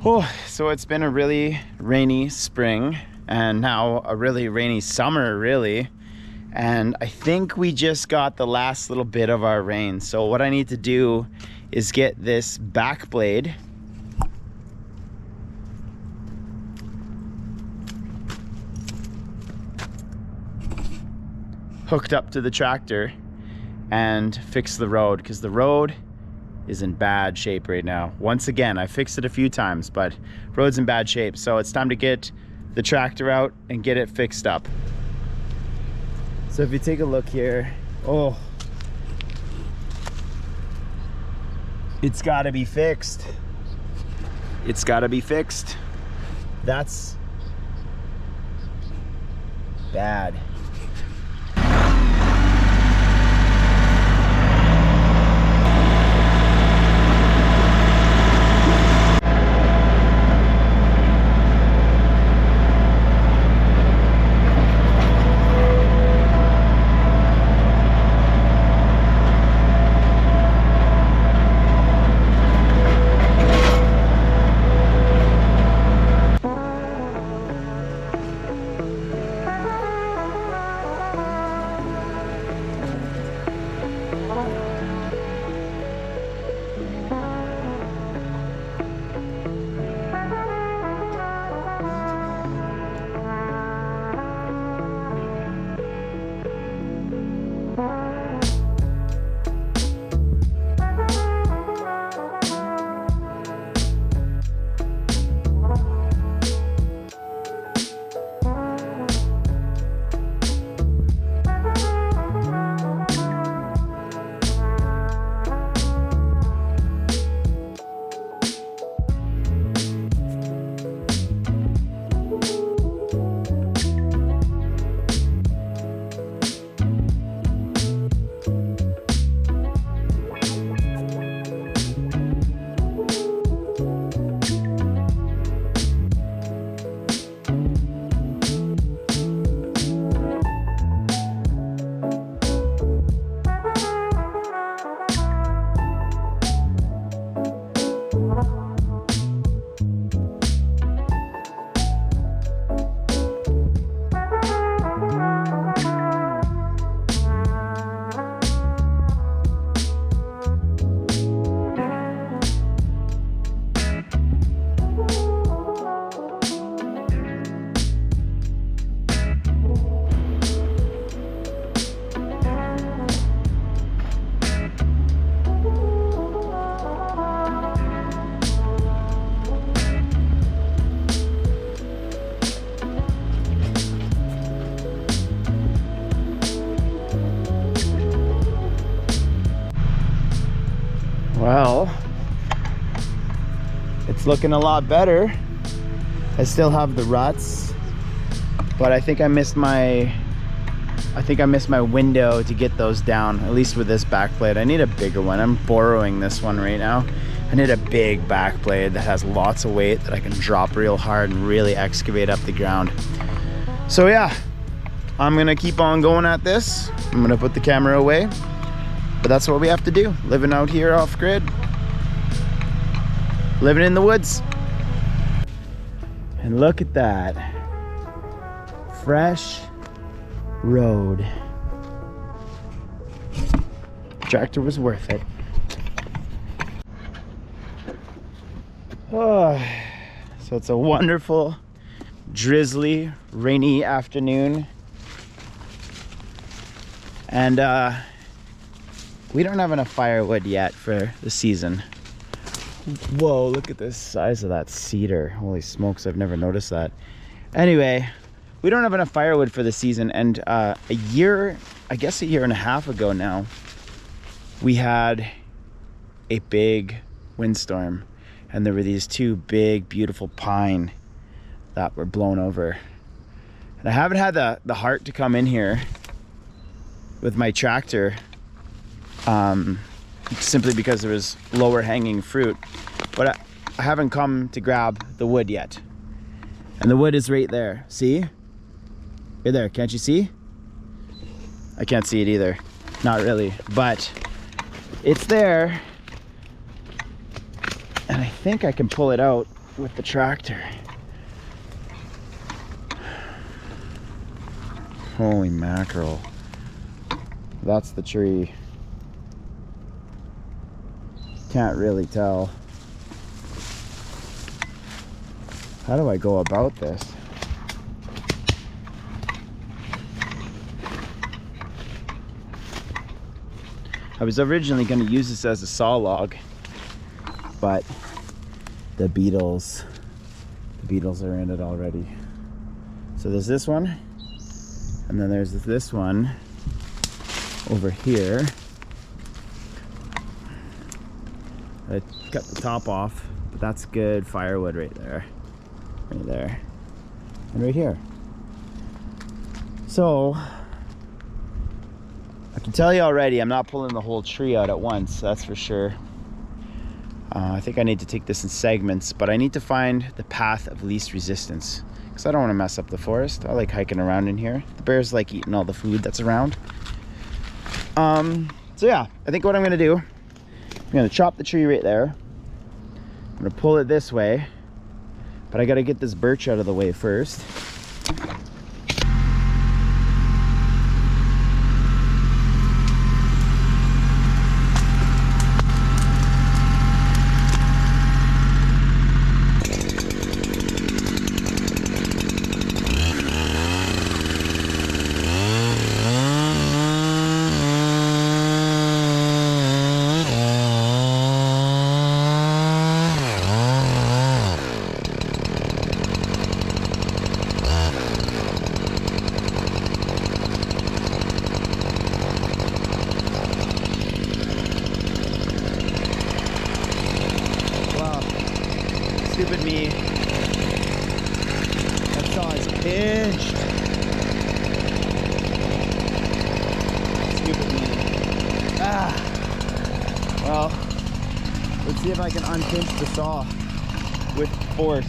Oh, so it's been a really rainy spring and now a really rainy summer, really. And I think we just got the last little bit of our rain. So what I need to do is get this back blade hooked up to the tractor and fix the road, because the road is in bad shape right now. Once again, I fixed it a few times, but road's in bad shape. So it's time to get the tractor out and get it fixed up. So if you take a look here, oh, it's gotta be fixed. It's gotta be fixed. That's bad. Well, it's looking a lot better. I still have the ruts, but I think I missed my window to get those down, at least with this back blade. I need a bigger one. I'm borrowing this one right now. I need a big back blade that has lots of weight that I can drop real hard and really excavate up the ground. So yeah, I'm gonna keep on going at this. I'm gonna put the camera away. But that's what we have to do, living out here off grid, living in the woods. And look at that, fresh road. Tractor was worth it. Oh, so it's a wonderful, drizzly, rainy afternoon. And we don't have enough firewood yet for the season. Whoa, look at the size of that cedar. Holy smokes, I've never noticed that. Anyway, we don't have enough firewood for the season, and I guess a year and a half ago now, we had a big windstorm, and there were these two big, beautiful pine that were blown over. And I haven't had the heart to come in here with my tractor, simply because there was lower hanging fruit, but I haven't come to grab the wood yet. And the wood is right there, see? Right there, can't you see? I can't see it either, not really, but it's there. And I think I can pull it out with the tractor. Holy mackerel. That's the tree. Can't really tell. How do I go about this? I was originally going to use this as a saw log, but the beetles are in it already. So there's this one, and then there's this one over here. I cut the top off, but that's good firewood right there, and right here. So I can tell you already, I'm not pulling the whole tree out at once, that's for sure. I think I need to take this in segments, but I need to find the path of least resistance, because I don't want to mess up the forest. I like hiking around in here. The bears like eating all the food that's around. So yeah, I think what I'm gonna do, I'm gonna chop the tree right there. I'm gonna pull it this way, but I gotta get this birch out of the way first. Stupid me. That saw is pinched. Stupid me. Well, let's see if I can unpinch the saw with force.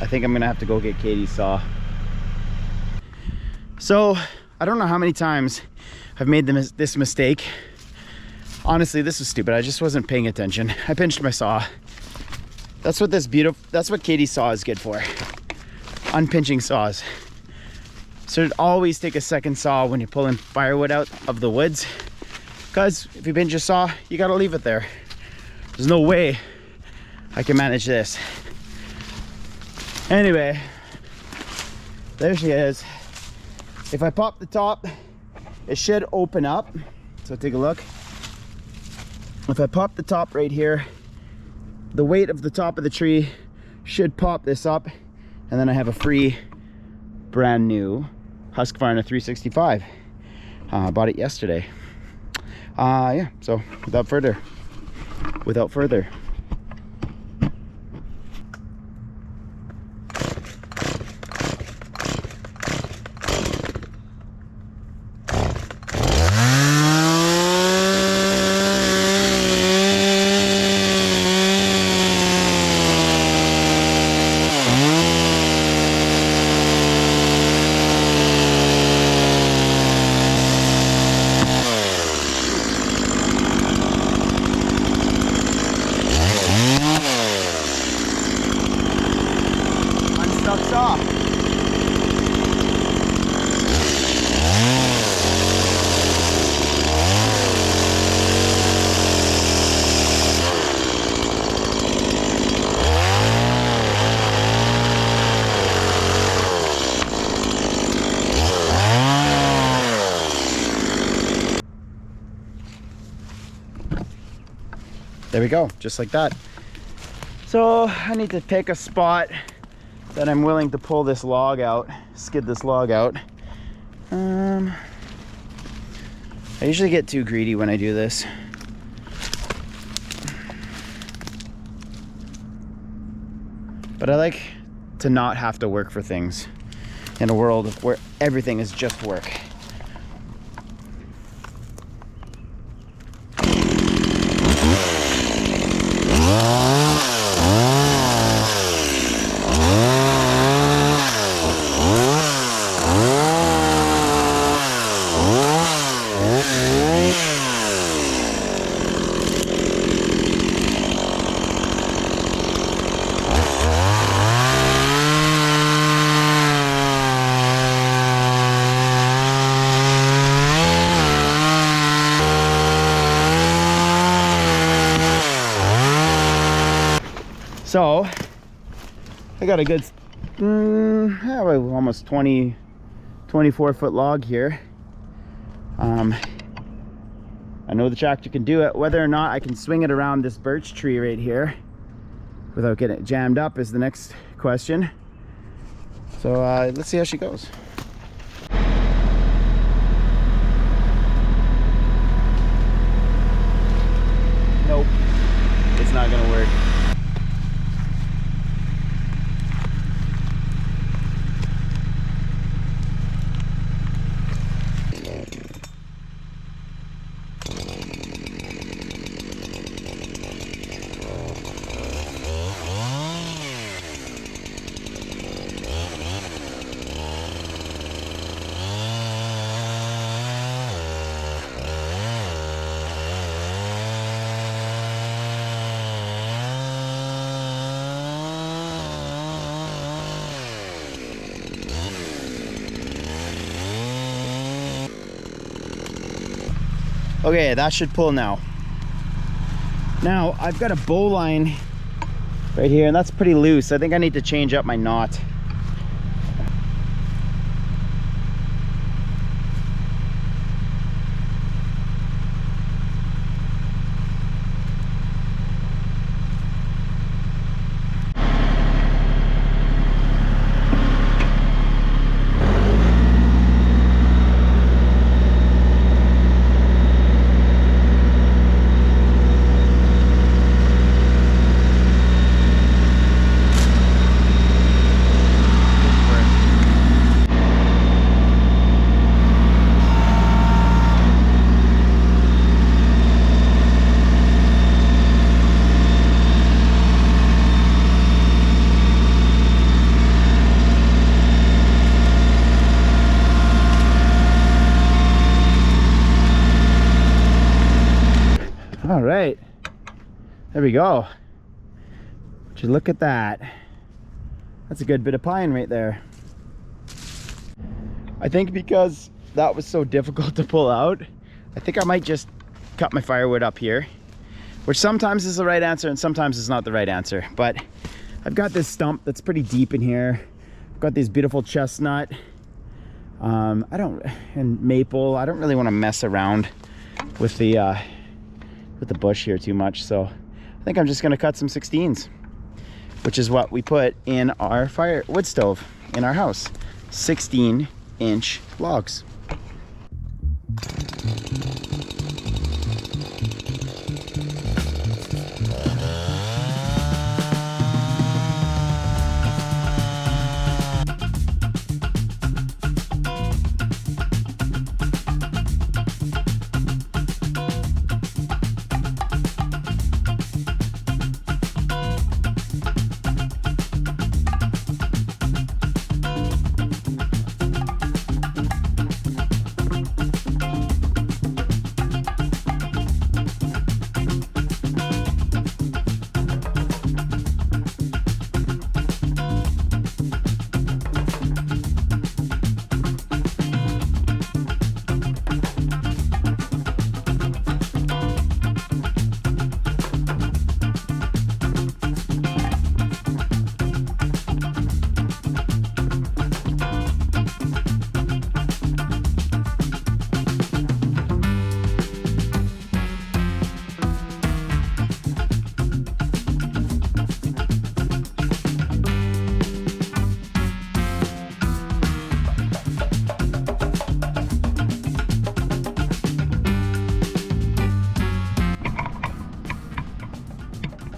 I think I'm gonna have to go get Katie's saw. So I don't know how many times I've made this mistake. Honestly, this was stupid. I just wasn't paying attention. I pinched my saw. That's what Katie's saw is good for. Unpinching saws. So always take a second saw when you're pulling firewood out of the woods, because if you pinch your saw, you gotta leave it there. There's no way I can manage this. Anyway, there she is. If I pop the top, it should open up. So take a look. If I pop the top right here, the weight of the top of the tree should pop this up, and then I have a free brand new Husqvarna 365. I bought it yesterday. Yeah, so without further. There we go, just like that. So I need to pick a spot that I'm willing to pull this log out, skid this log out. I usually get too greedy when I do this. But I like to not have to work for things. in a world where everything is just work. So I got a good almost 24 foot log here. I know the tractor can do it. Whether or not I can swing it around this birch tree right here without getting it jammed up is the next question. So let's see how she goes. Nope, it's not gonna work. Okay, that should pull now. Now, I've got a bowline right here, and that's pretty loose. I think I need to change up my knot. All right, there we go. Would you look at that? That's a good bit of pine right there. I think because that was so difficult to pull out, I think I might just cut my firewood up here, which sometimes is the right answer and sometimes is not the right answer. But I've got this stump that's pretty deep in here. I've got these beautiful chestnut, and maple. I don't really want to mess around with the bush here too much, so I think I'm just going to cut some 16s, which is what we put in our firewood stove in our house. 16-inch logs.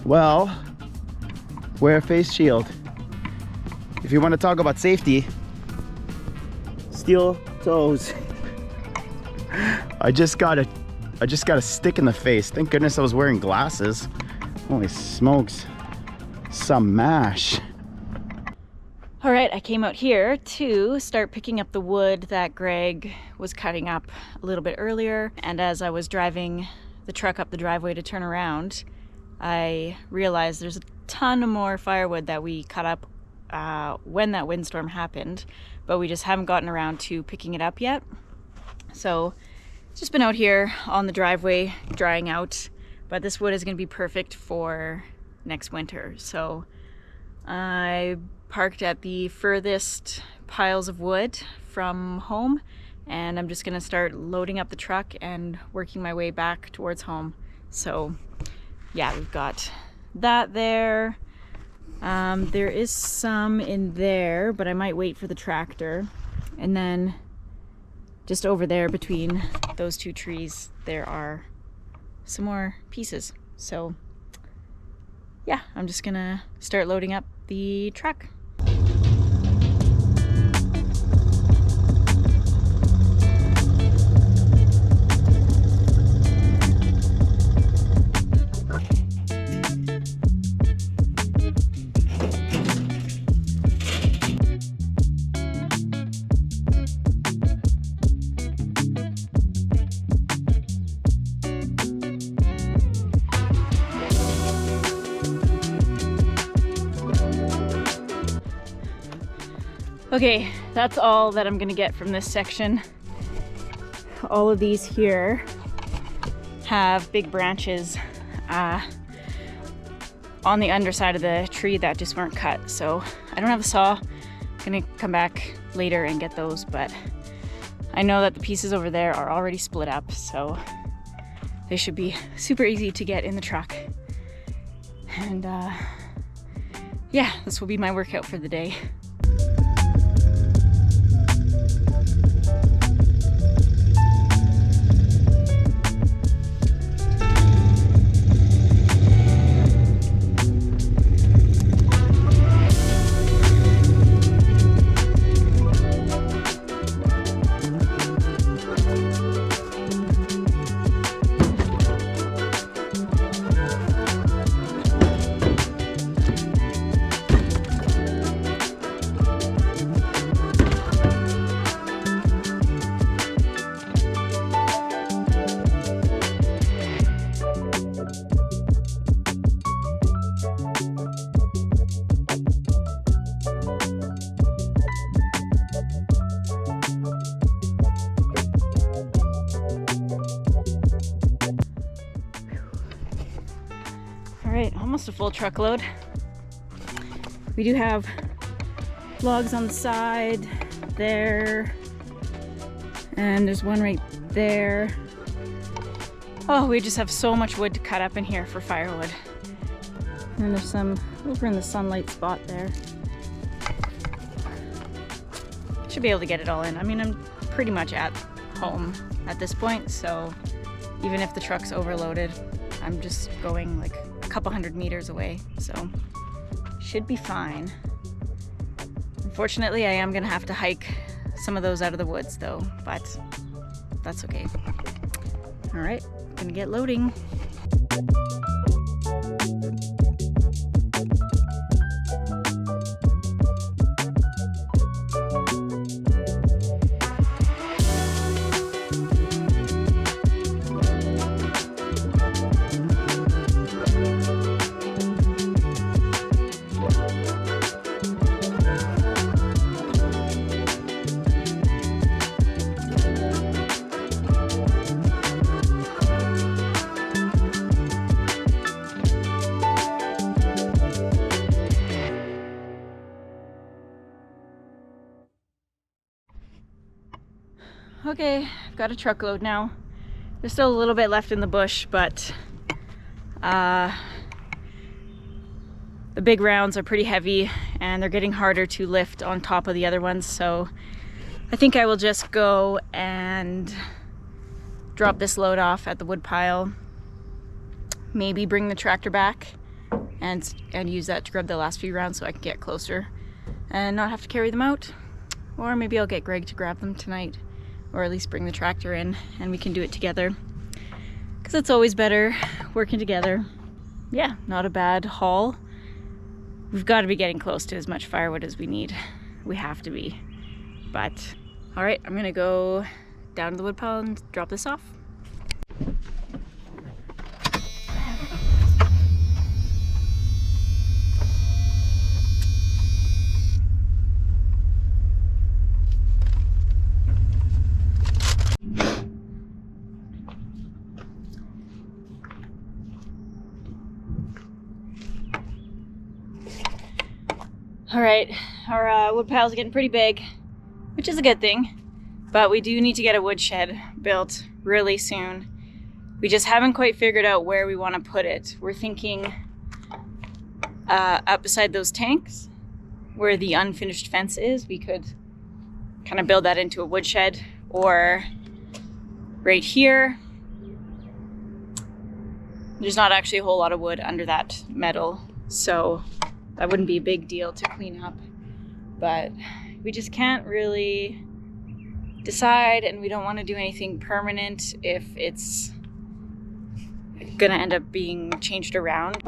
Well, wear a face shield. If you want to talk about safety, Steel toes. I just got a stick in the face. Thank goodness I was wearing glasses. Holy smokes. Some mash. All right, I came out here to start picking up the wood that Greg was cutting up a little bit earlier. And as I was driving the truck up the driveway to turn around, I realized there's a ton more firewood that we cut up when that windstorm happened, but we just haven't gotten around to picking it up yet. So it's just been out here on the driveway drying out, but this wood is going to be perfect for next winter. So I parked at the furthest piles of wood from home, and I'm just going to start loading up the truck and working my way back towards home. So yeah, we've got that there. There is some in there, but I might wait for the tractor. And then just over there between those two trees, there are some more pieces. So yeah, I'm just gonna start loading up the truck. Okay, that's all that I'm gonna get from this section. All of these here have big branches on the underside of the tree that just weren't cut. So I don't have a saw. I'm gonna come back later and get those, but I know that the pieces over there are already split up, so they should be super easy to get in the truck. And yeah, this will be my workout for the day. All right, almost a full truckload. We do have logs on the side there, and there's one right there. Oh, we just have so much wood to cut up in here for firewood. And there's some over in the sunlight spot there. Should be able to get it all in. I mean, I'm pretty much at home at this point, so even if the truck's overloaded, I'm just going like a couple hundred meters away, so should be fine. Unfortunately, I am gonna have to hike some of those out of the woods though, but that's okay. All right, gonna get loading. Okay, I've got a truckload now. There's still a little bit left in the bush, but the big rounds are pretty heavy and they're getting harder to lift on top of the other ones, so I think I will just go and drop this load off at the wood pile, maybe bring the tractor back and use that to grab the last few rounds so I can get closer and not have to carry them out. Or maybe I'll get Greg to grab them tonight, or at least bring the tractor in and we can do it together. Because it's always better working together. Yeah, not a bad haul. We've got to be getting close to as much firewood as we need. We have to be. But, all right, I'm gonna go down to the woodpile and drop this off. All right, our wood piles are getting pretty big, which is a good thing, but we do need to get a woodshed built really soon. We just haven't quite figured out where we want to put it. We're thinking up beside those tanks where the unfinished fence is. We could kind of build that into a woodshed, or right here. There's not actually a whole lot of wood under that metal, so that wouldn't be a big deal to clean up, but we just can't really decide, and we don't want to do anything permanent if it's gonna end up being changed around.